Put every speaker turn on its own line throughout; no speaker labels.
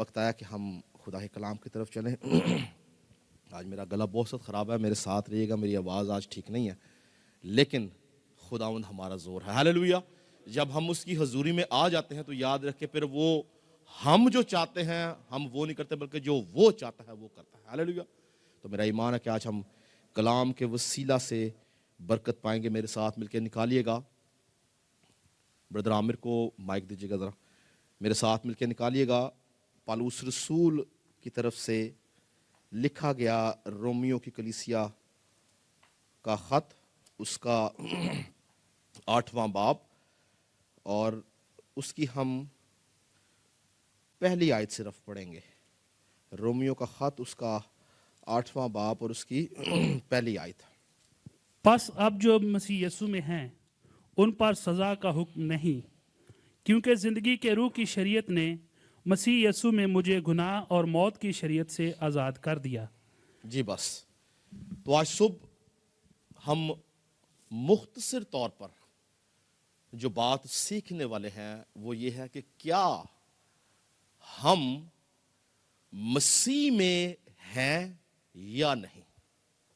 وقت آیا کہ ہم خدا کے کلام کی طرف چلیں۔ آج میرا گلا بہت سخت خراب ہے، میرے ساتھ رہیے گا، میری آواز آج ٹھیک نہیں ہے، لیکن خداوند ہمارا زور ہے۔ ہاللیلویہ۔ جب ہم اس کی حضوری میں آ جاتے ہیں تو یاد رکھیں پھر وہ ہم جو چاہتے ہیں ہم وہ نہیں کرتے، بلکہ جو وہ چاہتا ہے وہ کرتا ہے۔ ہاللیلویہ۔ تو میرا ایمان ہے کہ آج ہم کلام کے وسیلہ سے برکت پائیں گے۔ میرے ساتھ مل کے نکالیے گا، بردر عامر کو مائک دیجیے گا ذرا، میرے ساتھ مل کے نکالیے گا پالوس رسول کی طرف سے لکھا گیا رومیو کی کلیسیا کا خط، اس کا 8واں باب، اور اس کی ہم پہلی آیت صرف پڑھیں گے۔ رومیو کا خط، اس کا 8واں باب اور اس کی پہلی آیت۔
پس اب جو مسیح یسوع میں ہیں ان پر سزا کا حکم نہیں، کیونکہ زندگی کے روح کی شریعت نے مسیح یسوع میں مجھے گناہ اور موت کی شریعت سے آزاد کر دیا۔
جی بس، تو آج صبح ہم مختصر طور پر جو بات سیکھنے والے ہیں وہ یہ ہے کہ کیا ہم مسیح میں ہیں یا نہیں۔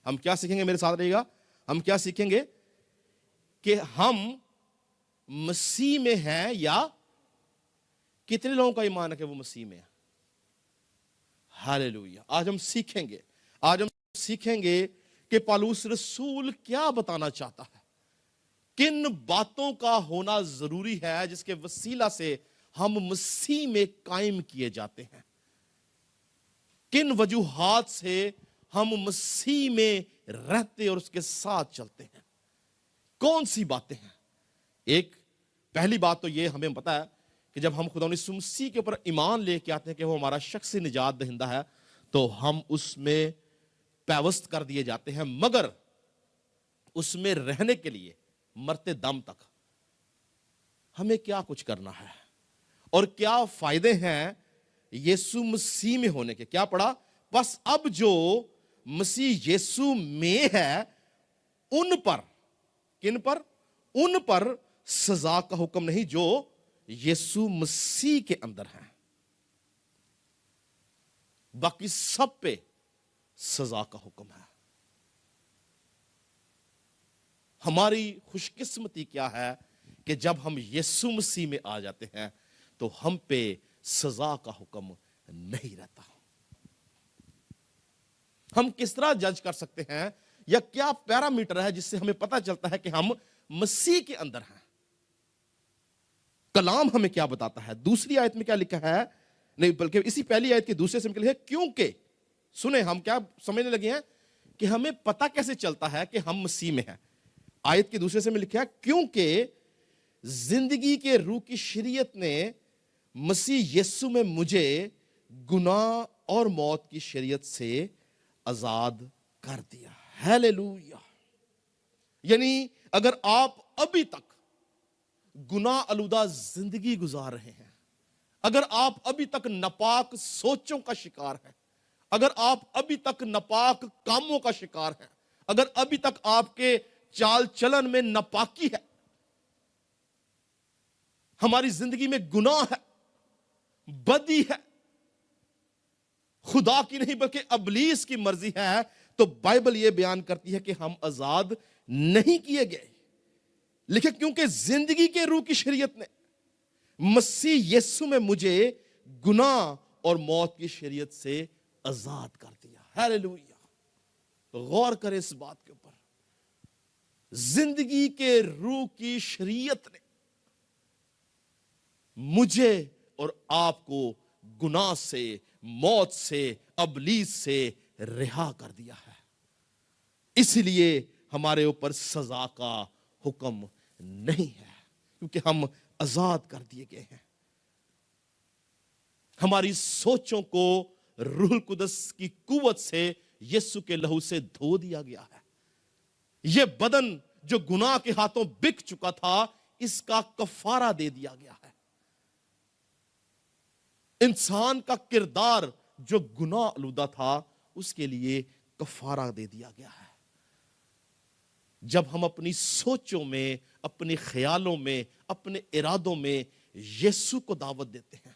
ہم کیا سیکھیں گے؟ میرے ساتھ رہیے گا۔ ہم کیا سیکھیں گے؟ کہ ہم مسیح میں ہیں یا کتنے لوگوں کا ایمان ہے کہ وہ مسیح میں ہے؟ ہاللیلویہ۔ آج ہم سیکھیں گے، آج ہم سیکھیں گے کہ پالوس رسول کیا بتانا چاہتا ہے، کن باتوں کا ہونا ضروری ہے جس کے وسیلہ سے ہم مسیح میں قائم کیے جاتے ہیں، کن وجوہات سے ہم مسیح میں رہتے اور اس کے ساتھ چلتے ہیں، کون سی باتیں ہیں۔ ایک پہلی بات تو یہ ہمیں پتا ہے کہ جب ہم خدا یسوع مسیح کے اوپر ایمان لے کے آتے ہیں کہ وہ ہمارا شخصی نجات دہندہ ہے، تو ہم اس میں پیوست کر دیے جاتے ہیں، مگر اس میں رہنے کے لیے مرتے دم تک ہمیں کیا کچھ کرنا ہے اور کیا فائدے ہیں یسوع مسیح میں ہونے کے۔ کیا پڑھا؟ بس اب جو مسیح یسوع میں ہے ان پر، کن پر؟ ان پر سزا کا حکم نہیں جو یسوع مسیح کے اندر ہیں، باقی سب پہ سزا کا حکم ہے۔ ہماری خوش قسمتی کیا ہے کہ جب ہم یسوع مسیح میں آ جاتے ہیں تو ہم پہ سزا کا حکم نہیں رہتا۔ ہم کس طرح جج کر سکتے ہیں یا کیا پیرامیٹر ہے جس سے ہمیں پتہ چلتا ہے کہ ہم مسیح کے اندر ہیں؟ کلام ہمیں کیا بتاتا ہے؟ دوسری آیت میں کیا لکھا ہے؟ نہیں بلکہ اسی پہلی آیت کے دوسرے سے نکلی ہے کیونکہ، سنیں ہم کیا سمجھنے لگے ہیں کہ ہمیں پتہ کیسے چلتا ہے کہ ہم مسیح میں ہیں۔ آیت کے دوسرے سے میں لکھا ہے کیونکہ زندگی کے روح کی شریعت نے مسیح یسوع میں مجھے گناہ اور موت کی شریعت سے آزاد کر دیا۔ ہاللیلویہ۔ یعنی اگر آپ ابھی تک گناہ آلودہ زندگی گزار رہے ہیں، اگر آپ ابھی تک ناپاک سوچوں کا شکار ہیں، اگر آپ ابھی تک ناپاک کاموں کا شکار ہیں، اگر ابھی تک آپ کے چال چلن میں ناپاکی ہے، ہماری زندگی میں گناہ ہے، بدی ہے، خدا کی نہیں بلکہ ابلیس کی مرضی ہے، تو بائبل یہ بیان کرتی ہے کہ ہم آزاد نہیں کیے گئے۔ لیکن کیونکہ زندگی کے روح کی شریعت نے مسیح یسوع میں مجھے گناہ اور موت کی شریعت سے آزاد کر دیا۔ ہاللیلویہ۔ غور کریں اس بات کے اوپر، زندگی کے روح کی شریعت نے مجھے اور آپ کو گناہ سے، موت سے، ابلیس سے رہا کر دیا ہے، اس لیے ہمارے اوپر سزا کا حکم نہیں ہے، کیونکہ ہم آزاد کر دیے گئے ہیں۔ ہماری سوچوں کو روح القدس کی قوت سے یسوع کے لہو سے دھو دیا گیا ہے۔ یہ بدن جو گناہ کے ہاتھوں بک چکا تھا، اس کا کفارہ دے دیا گیا ہے۔ انسان کا کردار جو گناہ آلودہ تھا، اس کے لیے کفارہ دے دیا گیا ہے۔ جب ہم اپنی سوچوں میں، اپنے خیالوں میں، اپنے ارادوں میں یسوع کو دعوت دیتے ہیں،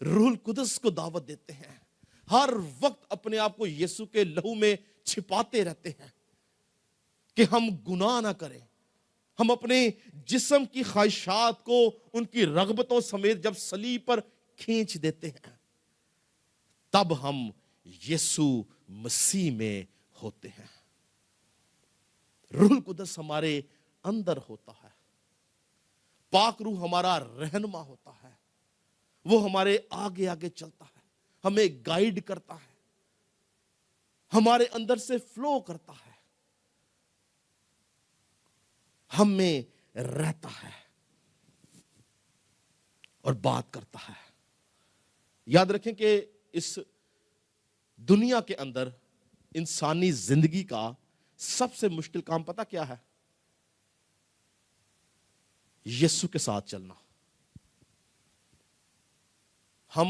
روح القدس کو دعوت دیتے ہیں، ہر وقت اپنے آپ کو یسوع کے لہو میں چھپاتے رہتے ہیں کہ ہم گناہ نہ کریں. ہم اپنے جسم کی خواہشات کو ان کی رغبتوں سمیت جب صلیب پر کھینچ دیتے ہیں، تب ہم یسوع مسیح میں ہوتے ہیں. روح القدس ہمارے اندر ہوتا ہے، پاک روح ہمارا رہنما ہوتا ہے، وہ ہمارے آگے آگے چلتا ہے، ہمیں گائیڈ کرتا ہے، ہمارے اندر سے فلو کرتا ہے، ہم میں رہتا ہے اور بات کرتا ہے. یاد رکھیں کہ اس دنیا کے اندر انسانی زندگی کا سب سے مشکل کام پتہ کیا ہے؟ یسوع کے ساتھ چلنا. ہم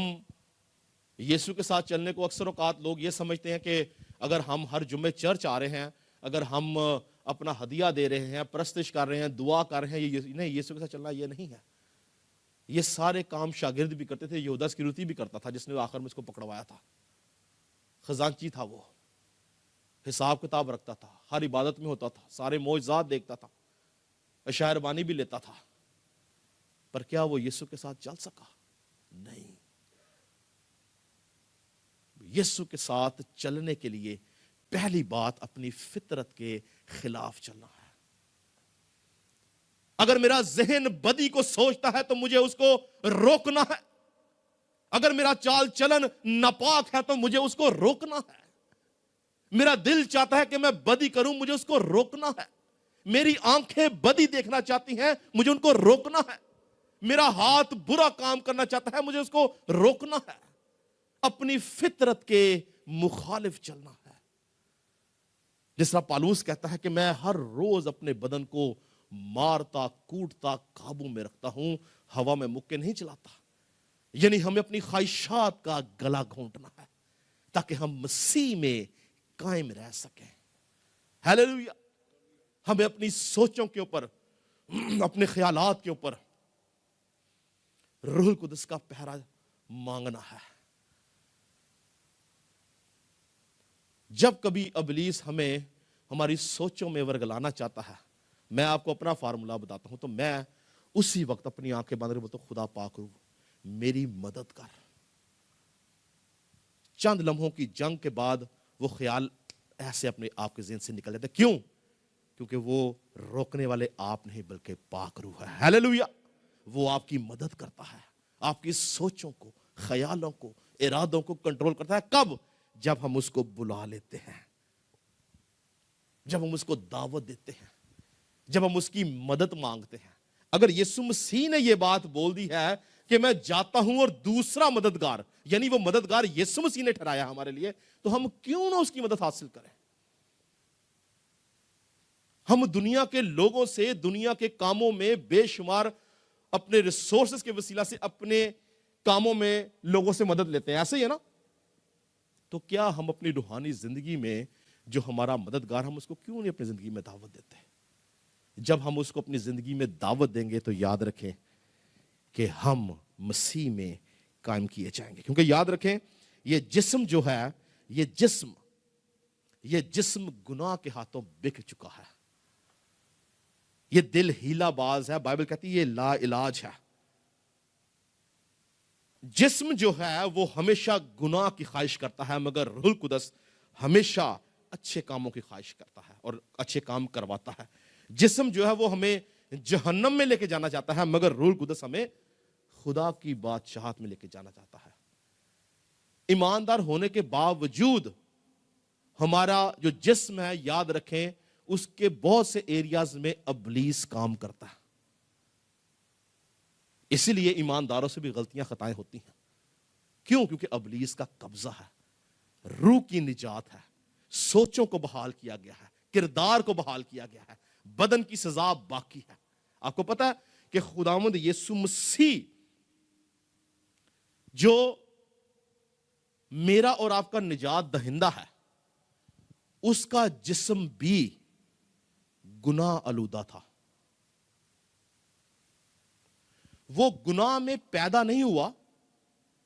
یسوع کے ساتھ چلنے کو اکثر اوقات لوگ یہ سمجھتے ہیں کہ اگر ہم ہر جمعے چرچ آ رہے ہیں، اگر ہم اپنا ہدیہ دے رہے ہیں، پرستش کر رہے ہیں، دعا کر رہے ہیں، نہیں، یسوع کے ساتھ چلنا یہ نہیں ہے. یہ سارے کام شاگرد بھی کرتے تھے. یہودا اسکریوتی بھی کرتا تھا جس نے آخر میں اس کو پکڑوایا تھا. خزانچی تھا، وہ حساب کتاب رکھتا تھا، ہر عبادت میں ہوتا تھا، سارے معجزات دیکھتا تھا، عشائر بانی بھی لیتا تھا. پر کیا وہ یسوع کے ساتھ چل سکا؟ نہیں. یسوع کے ساتھ چلنے کے لیے پہلی بات اپنی فطرت کے خلاف چلنا ہے. اگر میرا ذہن بدی کو سوچتا ہے تو مجھے اس کو روکنا ہے. اگر میرا چال چلن ناپاک ہے تو مجھے اس کو روکنا ہے. میرا دل چاہتا ہے کہ میں بدی کروں، مجھے اس کو روکنا ہے. میری آنکھیں بدی دیکھنا چاہتی ہیں، مجھے ان کو روکنا ہے. میرا ہاتھ برا کام کرنا چاہتا ہے، مجھے اس کو روکنا ہے. اپنی فطرت کے مخالف چلنا ہے. جس طرح پالوس کہتا ہے کہ میں ہر روز اپنے بدن کو مارتا کوٹتا قابو میں رکھتا ہوں، ہوا میں مکے نہیں چلاتا. یعنی ہمیں اپنی خواہشات کا گلا گھونٹنا ہے تاکہ ہم مسیح میں قائم رہ سکیں. ہیلیلویا. ہمیں اپنی سوچوں کے اوپر، اپنے خیالات کے اوپر روح القدس کا پہرا مانگنا ہے. جب کبھی ابلیس ہمیں ہماری سوچوں میں ورگلانا چاہتا ہے، میں آپ کو اپنا فارمولا بتاتا ہوں، تو میں اسی وقت اپنی آنکھیں بند کر بولتا ہوں، خدا پاک روح میری مدد کر. چند لمحوں کی جنگ کے بعد وہ خیال ایسے اپنے آپ کے ذہن سے نکل جاتے. کیوں؟ کیونکہ وہ روکنے والے آپ نہیں بلکہ پاک روح ہے. ہیلیلویا. وہ آپ کی مدد کرتا ہے، آپ کی سوچوں کو، خیالوں کو، ارادوں کو کنٹرول کرتا ہے. کب؟ جب ہم اس کو بلا لیتے ہیں، جب ہم اس کو دعوت دیتے ہیں، جب ہم اس کی مدد مانگتے ہیں. اگر یسوع مسیح نے یہ بات بول دی ہے کہ میں جاتا ہوں اور دوسرا مددگار، یعنی وہ مددگار یسوع مسیح نے ٹھہرایا ہمارے لیے، تو ہم کیوں نہ اس کی مدد حاصل کریں؟ ہم دنیا کے لوگوں سے، دنیا کے کاموں میں بے شمار اپنے ریسورسز کے وسیلہ سے اپنے کاموں میں لوگوں سے مدد لیتے ہیں، ایسے ہی ہے نا؟ تو کیا ہم اپنی روحانی زندگی میں جو ہمارا مددگار، ہم اس کو کیوں نہیں اپنی زندگی میں دعوت دیتے؟ جب ہم اس کو اپنی زندگی میں دعوت دیں گے تو یاد رکھیں کہ ہم مسیح میں قائم کیے جائیں گے. کیونکہ یاد رکھیں یہ جسم جو ہے، یہ جسم گناہ کے ہاتھوں بک چکا ہے. یہ دل ہیلا باز ہے. بائبل کہتی ہے یہ لا علاج ہے. جسم جو ہے وہ ہمیشہ گناہ کی خواہش کرتا ہے، مگر روح القدس ہمیشہ اچھے کاموں کی خواہش کرتا ہے اور اچھے کام کرواتا ہے. جسم جو ہے وہ ہمیں جہنم میں لے کے جانا چاہتا ہے، مگر روح القدس ہمیں خدا کی بادشاہت میں لے کے جانا چاہتا ہے. ایماندار ہونے کے باوجود ہمارا جو جسم ہے، یاد رکھیں اس کے بہت سے ایریاز میں ابلیس کام کرتا ہے. اسی لیے ایمانداروں سے بھی غلطیاں خطائیں ہوتی ہیں. کیوں؟ کیونکہ ابلیس کا قبضہ ہے. روح کی نجات ہے، سوچوں کو بحال کیا گیا ہے، کردار کو بحال کیا گیا ہے، بدن کی سزا باقی ہے. آپ کو پتا ہے کہ خداوند یسوع مسیح جو میرا اور آپ کا نجات دہندہ ہے، اس کا جسم بھی گناہ آلودہ تھا. وہ گناہ میں پیدا نہیں ہوا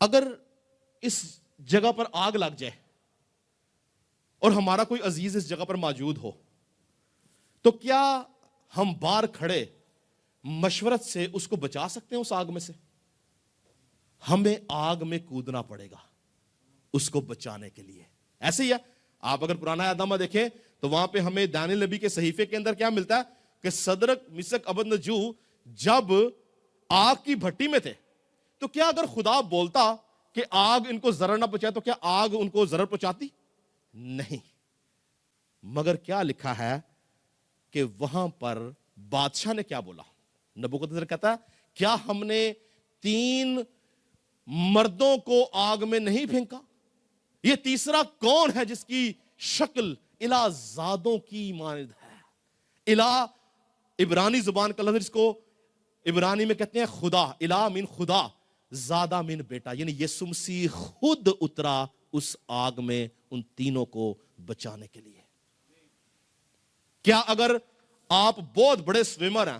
اگر اس جگہ پر آگ لگ جائے اور ہمارا کوئی عزیز اس جگہ پر موجود ہو تو کیا ہم باہر کھڑے مشورت سے اس کو بچا سکتے ہیں اس آگ میں سے؟ ہمیں آگ میں کودنا پڑے گا اس کو بچانے کے لیے. ایسے ہی ہے, آپ اگر پرانا عہد نامہ دیکھیں تو وہاں پہ ہمیں دانیل نبی کے صحیفے کے اندر کیا ملتا ہے کہ صدرک مسک ابدنجو جب آگ کی بھٹی میں تھے تو کیا اگر خدا بولتا کہ آگ ان کو ضرر نہ پہنچائے تو کیا آگ ان کو ضرر پہنچاتی؟ نہیں. مگر کیا لکھا ہے کہ وہاں پر بادشاہ نے کیا بولا؟ نبوکدنصر کہتا ہے کیا ہم نے 3 مردوں کو آگ میں نہیں پھینکا؟ یہ تیسرا کون ہے جس کی شکل الہ زادوں کی مانند ہے؟ الہ عبرانی زبان کا لفظ جس کو عبرانی میں کہتے ہیں خدا. الہ مین خدا, زادہ مین بیٹا, یعنی یسوع مسیح خود اترا اس آگ میں ان تینوں کو بچانے کے لیے. کیا اگر آپ بہت بڑے سویمر ہیں,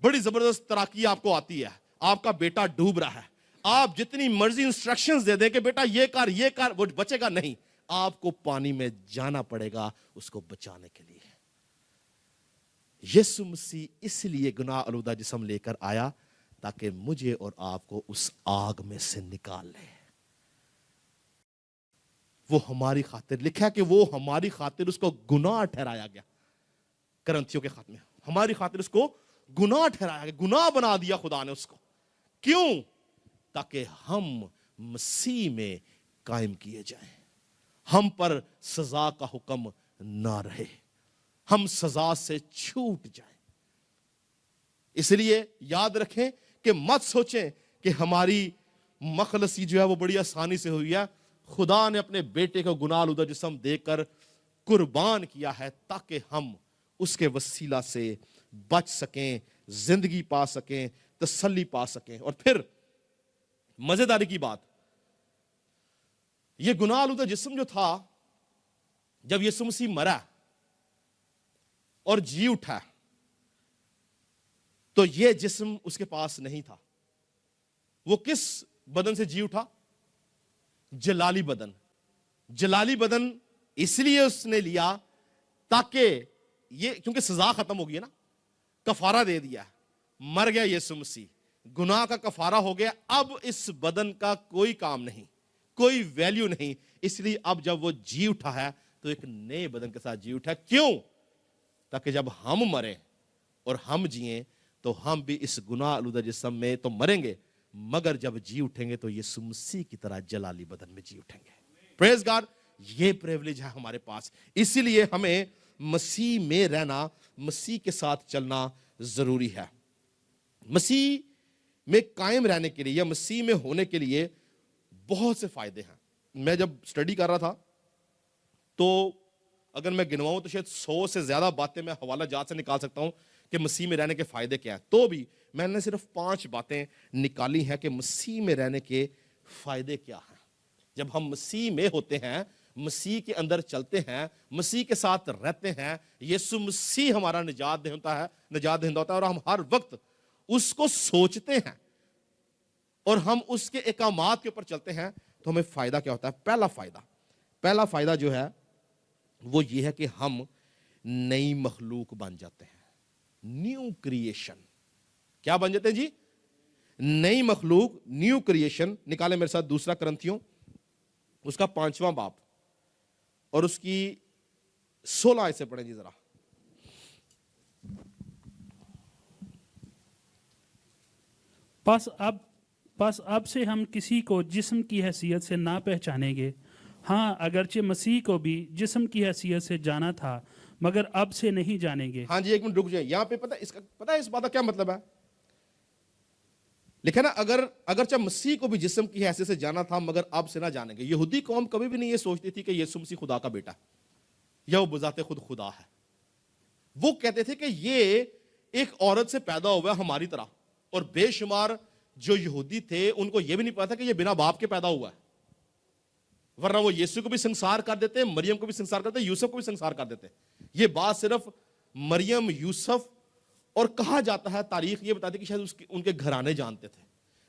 بڑی زبردست تیراکی آپ کو آتی ہے, آپ کا بیٹا ڈوب رہا ہے, آپ جتنی مرضی انسٹرکشنز دے دیں کہ بیٹا یہ کر, وہ بچے گا نہیں, آپ کو پانی میں جانا پڑے گا اس کو بچانے کے لیے. یسوع مسیح اس لیے گناہ آلودہ جسم لے کر آیا تاکہ مجھے اور آپ کو اس آگ میں سے نکال لے. وہ ہماری خاطر, لکھا ہے کہ وہ ہماری خاطر اس کو گناہ ٹھہرایا گیا. کرنتھیوں کے خط میں ہماری خاطر اس کو گناہ ٹھہرایا گیا, گناہ بنا دیا خدا نے اس کو. کیوں؟ تاکہ ہم مسیح میں قائم کیے جائیں, ہم پر سزا کا حکم نہ رہے, ہم سزا سے چھوٹ جائیں. اس لیے یاد رکھیں کہ مت سوچیں کہ ہماری مخلصی جو ہے وہ بڑی آسانی سے ہوئی ہے. خدا نے اپنے بیٹے کو گناہ آلودہ جسم دے کر قربان کیا ہے تاکہ ہم اس کے وسیلہ سے بچ سکیں, زندگی پا سکیں, تسلی پا سکیں. اور پھر مزیداری کی بات, یہ گناہ آلودہ جسم جو تھا جب یسوع مسیح مرا اور جی اٹھا تو یہ جسم اس کے پاس نہیں تھا. وہ کس بدن سے جی اٹھا؟ جلالی بدن. جلالی بدن اس لیے اس نے لیا تاکہ یہ, کیونکہ سزا ختم ہو گئی نا, کفارہ دے دیا, مر گیا یسوع مسیح, گناہ کا کفارہ ہو گیا. اب اس بدن کا کوئی کام نہیں, کوئی ویلیو نہیں. اس لیے اب جب وہ جی اٹھا ہے تو ایک نئے بدن کے ساتھ جی اٹھا. کیوں؟ تاکہ جب ہم مریں اور ہم جئیں تو ہم بھی اس گناہ آلودہ جسم میں تو مریں گے, مگر جب جی اٹھیں گے تو یسوع مسیح کی طرح جلالی بدن میں جی اٹھیں گے. پریز گاڈ, یہ پریولیج ہے ہمارے پاس. اسی لیے ہمیں مسیح میں رہنا, مسیح کے ساتھ چلنا ضروری ہے. مسیح میں قائم رہنے کے لیے یا مسیح میں ہونے کے لیے بہت سے فائدے ہیں. میں جب سٹڈی کر رہا تھا تو اگر میں گنواؤں تو شاید 100 سے زیادہ باتیں میں حوالہ جات سے نکال سکتا ہوں کہ مسیح میں رہنے کے فائدے کیا ہیں. تو بھی میں نے صرف 5 باتیں نکالی ہیں کہ مسیح میں رہنے کے فائدے کیا ہیں. جب ہم مسیح میں ہوتے ہیں, مسیح کے اندر چلتے ہیں, مسیح کے ساتھ رہتے ہیں, یسوع مسیح ہمارا نجات دہندہ ہوتا ہے اور ہم ہر وقت اس کو سوچتے ہیں اور ہم اس کے احکامات کے اوپر چلتے ہیں تو ہمیں فائدہ کیا ہوتا ہے؟ پہلا فائدہ جو ہے وہ یہ ہے کہ ہم نئی مخلوق بن جاتے ہیں. New creation. کیا بن جاتے ہیں جی؟ نئی مخلوق, نیو کریشن. نکالیں میرے ساتھ 2 کرنتھیوں اس کا 5واں باب اور اس کی 16 آیت سے پڑھیں جی ذرا.
پس اب سے ہم کسی کو جسم کی حیثیت سے نہ پہچانیں گے. ہاں, اگرچہ مسیح کو بھی جسم کی حیثیت سے جانا تھا مگر اب سے نہیں جانیں گے.
ہاں جی, ایک منٹ رک جائیں. یہاں پہ پتہ ہے اس بات کا کیا مطلب ہے؟ لکھا نا, اگرچہ مسیح کو بھی جسم کی حیثیت سے جانا تھا مگر اب سے نہ جانیں گے. یہودی قوم کبھی بھی نہیں یہ سوچتی تھی کہ یسوع مسیح خدا کا بیٹا یا وہ بذات خود خدا ہے. وہ کہتے تھے کہ یہ ایک عورت سے پیدا ہوا ہے ہماری طرح. اور بے شمار جو یہودی تھے ان کو یہ بھی نہیں پتا کہ یہ بنا باپ کے پیدا ہوا ہے, ورنہ وہ یسوع کو بھی سنسار کر دیتے, مریم کو بھی سنسار کرتے, یوسف کو بھی سنسار کر دیتے. یہ بات صرف مریم, یوسف اور کہا جاتا ہے تاریخ یہ بتاتی کہ شاید ان کے گھرانے جانتے تھے.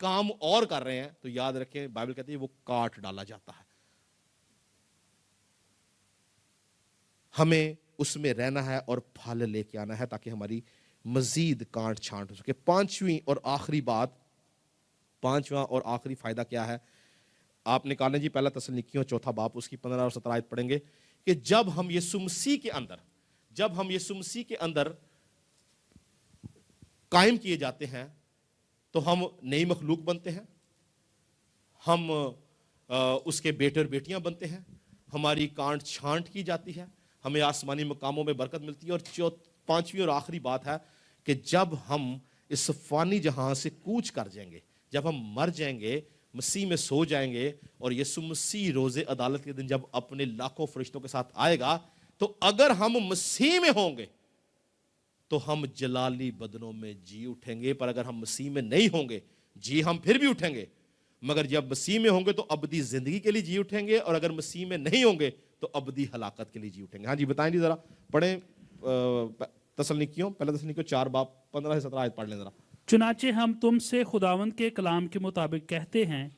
کام اور کر رہے ہیں تو یاد رکھیں بائبل کہتی ہے وہ کاٹ ڈالا جاتا ہے. ہمیں اس میں رہنا ہے اور پھل لے کے آنا ہے تاکہ ہماری مزید کانٹ چھانٹ ہو سکے. پانچواں اور آخری فائدہ کیا ہے آپ نکالیں جی. پہلا تسلنیکیوں 4 باب اس کی 15 اور 17 آیت پڑھیں گے کہ جب ہم یسوع مسیح کے اندر قائم کیے جاتے ہیں تو ہم نئی مخلوق بنتے ہیں, ہم اس کے بیٹے اور بیٹیاں بنتے ہیں, ہماری کانٹ چھانٹ کی جاتی ہے, ہمیں آسمانی مقاموں میں برکت ملتی ہے. اور پانچویں اور آخری بات ہے کہ جب ہم اس فانی جہاں سے کوچ کر جائیں گے, جب ہم مر جائیں گے, مسیح میں سو جائیں گے, اور یسوع مسیح روز عدالت کے دن جب اپنے لاکھوں فرشتوں کے ساتھ آئے گا, تو اگر ہم مسیح میں ہوں گے تو ہم جلالی بدنوں میں جی اٹھیں گے, پر اگر ہم مسیح میں نہیں ہوں گے جی ہم پھر بھی اٹھیں گے, مگر جب مسیح میں ہوں گے تو ابدی زندگی کے لیے جی اٹھیں گے, اور اگر مسیح میں نہیں ہوں گے تو ابدی ہلاکت کے لیے جی اٹھیں گے. ہاں جی بتائیں جی ذرا پڑھیں تسلنیکیوں, پہلا تسلنیکیوں 4 باب 15 سے 17 آیت پڑھ لیں ذرا.
چنانچہ ہم تم سے خداوند کے کلام کے مطابق کہتے ہیں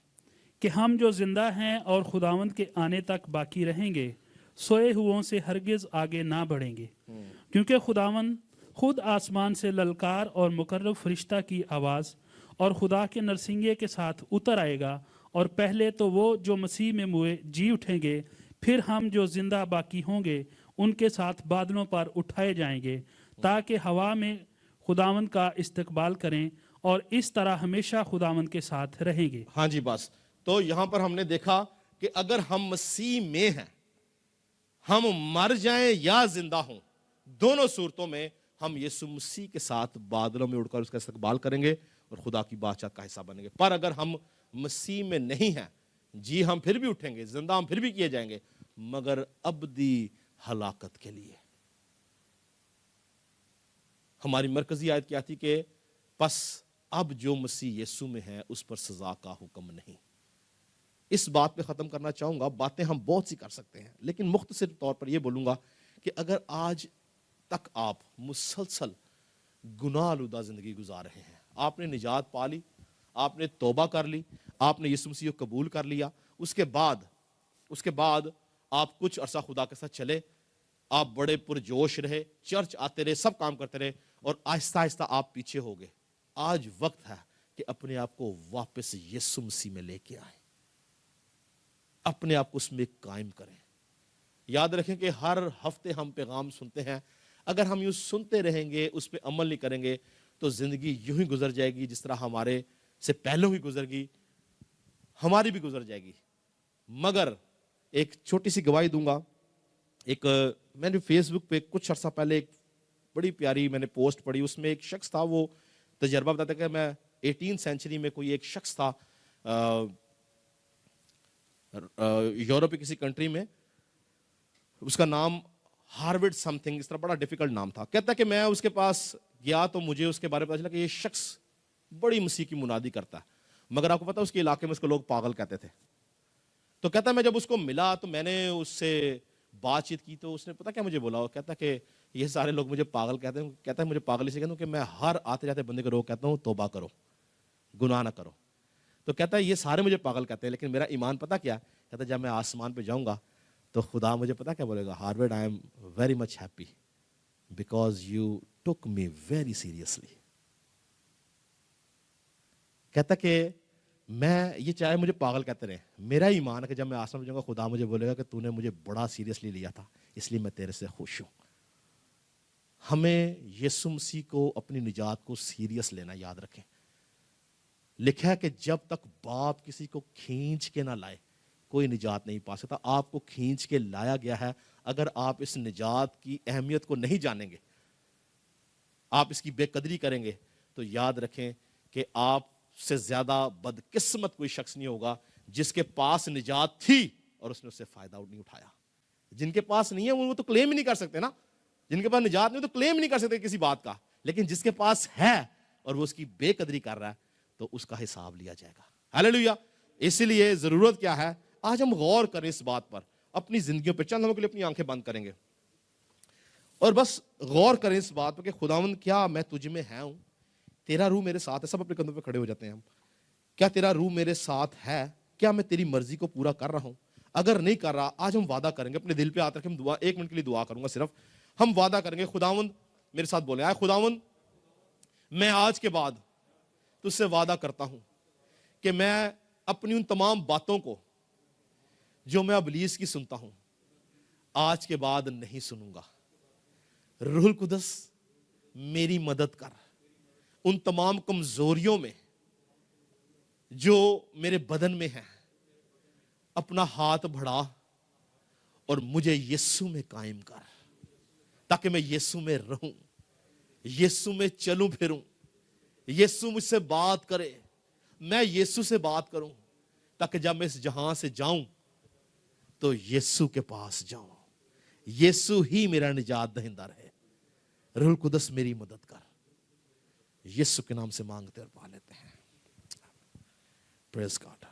کہ ہم جو زندہ ہیں اور خداوند کے آنے تک باقی رہیں گے سوئے ہوئوں سے ہرگز آگے نہ بڑھیں گے, کیونکہ خداوند خود آسمان سے للکار اور مقرب فرشتہ کی آواز اور خدا کے نرسنگے کے ساتھ اتر آئے گا, اور پہلے تو وہ جو مسیح میں موئے جی اٹھیں گے, پھر ہم جو زندہ باقی ہوں گے ان کے ساتھ بادلوں پر اٹھائے جائیں گے تاکہ ہوا میں خداوند کا استقبال کریں, اور اس طرح ہمیشہ خداوند کے ساتھ رہیں گے.
ہاں جی بس تو یہاں پر ہم نے دیکھا کہ اگر ہم مسیح میں ہیں, ہم مر جائیں یا زندہ ہوں, دونوں صورتوں میں ہم یسوع مسیح کے ساتھ بادلوں میں اڑ کر اس کا استقبال کریں گے اور خدا کی بادشاہت کا حصہ بنیں گے. پر اگر ہم مسیح میں نہیں ہیں جی ہم پھر بھی اٹھیں گے, زندہ ہم پھر بھی کیے جائیں گے, مگر ابدی ہلاکت کے لیے. ہماری مرکزی آیت کیا تھی کہ پس اب جو مسیح یسوع میں ہے اس پر سزا کا حکم نہیں. اس بات پہ ختم کرنا چاہوں گا, باتیں ہم بہت سی کر سکتے ہیں لیکن مختصر طور پر یہ بولوں گا کہ اگر آج تک آپ مسلسل گناہ آلودہ زندگی گزار رہے ہیں, آپ نے نجات پا لی, آپ نے توبہ کر لی, آپ نے یسوع مسیح کو قبول کر لیا, اس کے بعد آپ کچھ عرصہ خدا کے ساتھ چلے, آپ بڑے پرجوش رہے, چرچ آتے رہے, سب کام کرتے رہے, اور آہستہ آہستہ آپ پیچھے ہو گئے. آج وقت ہے کہ اپنے آپ کو واپس یسوع مسیح میں لے کے آئیں, اپنے آپ کو اس میں قائم کریں. یاد رکھیں کہ ہر ہفتے ہم پیغام سنتے ہیں, اگر ہم یوں سنتے رہیں گے اس پہ عمل نہیں کریں گے تو زندگی یوں ہی گزر جائے گی جس طرح ہمارے سے پہلوں ہی گزر گئی, ہماری بھی گزر جائے گی. مگر ایک چھوٹی سی گواہی دوں گا. میں نے فیس بک پہ کچھ عرصہ پہلے ایک بڑی پیاری میں نے پوسٹ پڑھی, اس میں ایک شخص تھا, وہ تجربہ بتاتا کہ میں 18 سینچری میں کوئی ایک شخص تھا یورپ کی کسی کنٹری میں, اس کا نام ہارورڈ سم تھنگ, اس طرح بڑا ڈیفیکلٹ نام تھا. کہتا کہ میں اس کے پاس گیا تو مجھے اس کے بارے میں پتا چلا کہ یہ شخص بڑی مسیح کی منادی کرتا ہے, مگر آپ کو پتا اس کے علاقے میں اس کو لوگ پاگل کہتے تھے. تو کہتا میں جب اس کو ملا تو میں نے اس سے بات چیت کی تو اس نے پتا کیا مجھے بولا, وہ کہتا کہ یہ سارے لوگ مجھے پاگل کہتے ہیں. کہتا ہے مجھے پاگل اسے کہتا ہوں کہ میں ہر آتے جاتے بندے کو روک کہتا ہوں توبہ کرو, گناہ نہ کرو. تو کہتا ہے یہ سارے مجھے پاگل کہتے ہیں, لیکن میرا ایمان پتا کیا, کہتا ہے جب میں آسمان پہ جاؤں گا تو خدا مجھے پتا کیا بولے گا, Harvard I am very much happy because you took me very seriously. کہتا کہ میں یہ چاہے مجھے پاگل کہتے رہے, میرا ایمان ہے کہ جب میں آسمان پہ جاؤں گا خدا مجھے بولے گا کہ تو نے مجھے بڑا سیریسلی لیا تھا, اس لیے میں تیرے سے خوش ہوں. ہمیں یسوع مسیح کو اپنی نجات کو سیریس لینا یاد رکھیں. لکھا ہے کہ جب تک باپ کسی کو کھینچ کے نہ لائے کوئی نجات نہیں پا سکتا. آپ کو کھینچ کے لایا گیا ہے. اگر آپ اس نجات کی اہمیت کو نہیں جانیں گے, آپ اس کی بے قدری کریں گے, تو یاد رکھیں کہ آپ سے زیادہ بدقسمت کوئی شخص نہیں ہوگا جس کے پاس نجات تھی اور اس نے اس سے فائدہ نہیں اٹھایا. جن کے پاس نہیں ہے وہ تو کلیم ہی نہیں کر سکتے نا, جن کے پاس نجات نہیں تو کلیم نہیں کر سکتے کسی بات کا. لیکن جس کے پاس ہے اور وہ اس کی بے قدری کر رہا ہے تو اس کا حساب لیا جائے گا. ہاللیلویا. اسی لیے ضرورت کیا ہے, آج ہم غور کریں اس بات پر, اپنی زندگیوں پہ چند لمحوں کے لیے اپنی آنکھیں بند کریں گے اور بس غور کریں اس بات پر کہ خداوند کیا میں تجھ میں ہوں, تیرا روح میرے ساتھ ہے. سب اپنے کندھوں پہ کھڑے ہو جاتے ہیں ہم. کیا تیرا روح میرے ساتھ ہے؟ کیا میں تیری مرضی کو پورا کر رہا ہوں؟ اگر نہیں کر رہا، آج ہم وعدہ کریں گے، اپنے دل پہ ہاتھ رکھیں، ہم دعا 1 منٹ کے لیے دعا کروں گا صرف. ہم وعدہ کریں گے، خداوند میرے ساتھ بولیں، آئے خداوند میں آج کے بعد تجھ سے وعدہ کرتا ہوں کہ میں اپنی ان تمام باتوں کو جو میں ابلیس کی سنتا ہوں آج کے بعد نہیں سنوں گا. روح القدس میری مدد کر، ان تمام کمزوریوں میں جو میرے بدن میں ہیں اپنا ہاتھ بڑھا اور مجھے یسوع میں قائم کر، تاکہ میں یسوع میں رہوں، یسوع میں چلوں پھروں، یسوع مجھ سے بات کرے، میں یسوع سے بات کروں، تاکہ جب میں اس جہاں سے جاؤں تو یسوع کے پاس جاؤں. یسوع ہی میرا نجات دہندہ رہے. روح القدس میری مدد کر، یسوع کے نام سے مانگتے اور پا لیتے ہیں. پریز گاڈ.